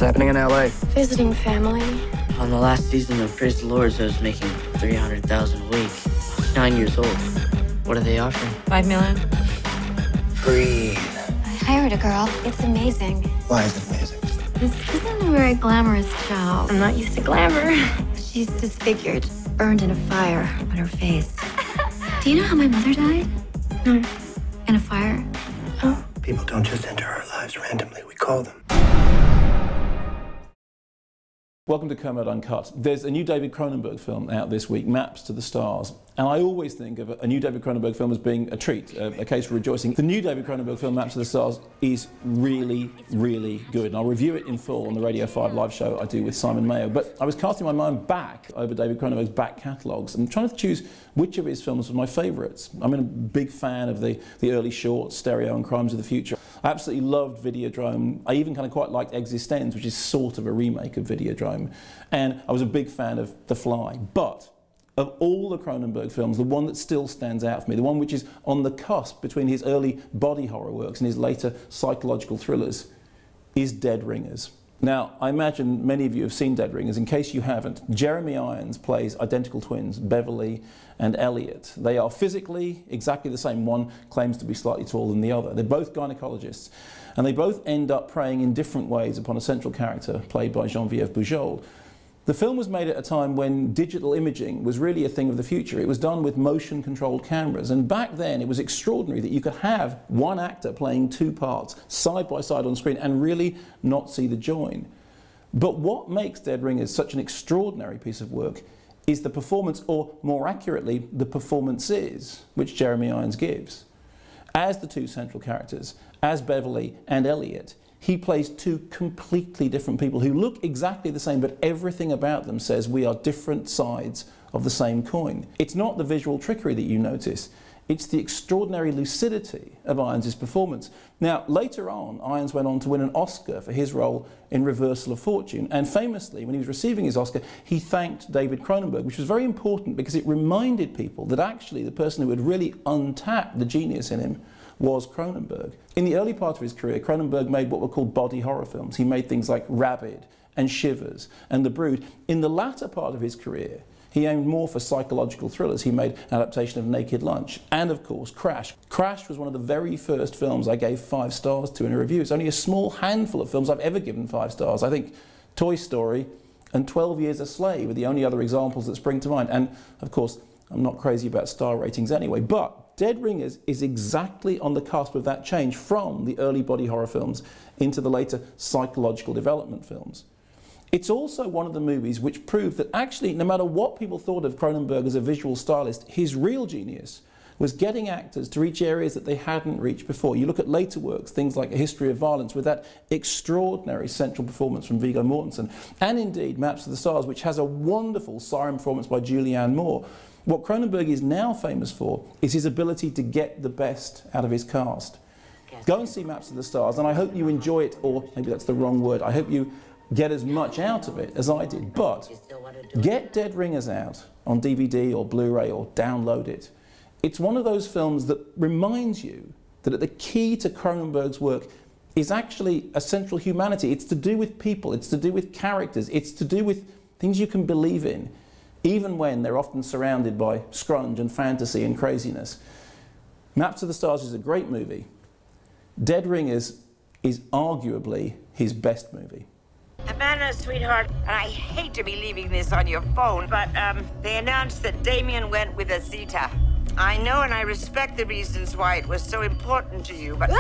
happening in LA? Visiting family. On the last season of Praise the Lords, I was making $300,000 a week. I was 9 years old. What are they offering? $5 million. Breathe. I hired a girl. It's amazing. Why is it amazing? This isn't a very glamorous job. I'm not used to glamour. She's disfigured, burned in a fire on her face. Do you know how my mother died? No. In a fire. Oh. People don't just enter our lives randomly. We call them. Welcome to Kermode Uncut. There's a new David Cronenberg film out this week, Maps to the Stars. And I always think of a new David Cronenberg film as being a treat, a case for rejoicing. The new David Cronenberg film, Maps to the Stars, is really, really good. And I'll review it in full on the Radio 5 live show I do with Simon Mayo. But I was casting my mind back over David Cronenberg's back catalogues and trying to choose which of his films was my favourites. I'm a big fan of the early shorts, Stereo and Crimes of the Future. I absolutely loved Videodrome. I even kind of quite liked Existenz, which is sort of a remake of Videodrome. And I was a big fan of The Fly. But of all the Cronenberg films, the one that still stands out for me, the one which is on the cusp between his early body horror works and his later psychological thrillers, is Dead Ringers. Now, I imagine many of you have seen Dead Ringers. In case you haven't, Jeremy Irons plays identical twins, Beverly and Elliot. They are physically exactly the same. One claims to be slightly taller than the other. They're both gynecologists, and they both end up preying in different ways upon a central character played by Geneviève Bujold. The film was made at a time when digital imaging was really a thing of the future. It was done with motion-controlled cameras, and back then it was extraordinary that you could have one actor playing two parts side by side on screen and really not see the join. But what makes Dead Ringers such an extraordinary piece of work is the performance, or more accurately, the performances, which Jeremy Irons gives. As the two central characters, as Beverly and Elliot, he plays two completely different people who look exactly the same, but everything about them says we are different sides of the same coin. It's not the visual trickery that you notice, it's the extraordinary lucidity of Irons' performance. Now, later on, Irons went on to win an Oscar for his role in Reversal of Fortune, and famously, when he was receiving his Oscar, he thanked David Cronenberg, which was very important because it reminded people that actually the person who had really untapped the genius in him was Cronenberg. In the early part of his career, Cronenberg made what were called body horror films. He made things like Rabid and Shivers and The Brood. In the latter part of his career, he aimed more for psychological thrillers. He made an adaptation of Naked Lunch and, of course, Crash. Crash was one of the very first films I gave 5 stars to in a review. It's only a small handful of films I've ever given 5 stars. I think Toy Story and 12 Years a Slave are the only other examples that spring to mind. And, of course, I'm not crazy about star ratings anyway, but Dead Ringers is exactly on the cusp of that change from the early body horror films into the later psychological development films. It's also one of the movies which proved that actually, no matter what people thought of Cronenberg as a visual stylist, his real genius was getting actors to reach areas that they hadn't reached before. You look at later works, things like A History of Violence, with that extraordinary central performance from Viggo Mortensen, and indeed Maps to the Stars, which has a wonderful siren performance by Julianne Moore. What Cronenberg is now famous for is his ability to get the best out of his cast. Go and see Maps to the Stars, and I hope you enjoy it, or maybe that's the wrong word, I hope you get as much out of it as I did. But get Dead Ringers out on DVD or Blu-ray or download it. It's one of those films that reminds you that the key to Cronenberg's work is actually a central humanity. It's to do with people, it's to do with characters, it's to do with things you can believe in, even when they're often surrounded by scrunge and fantasy and craziness. Maps to the Stars is a great movie. Dead Ringers is arguably his best movie. Amanda, sweetheart, I hate to be leaving this on your phone, but they announced that Damien went with Azita. I know and I respect the reasons why it was so important to you, but...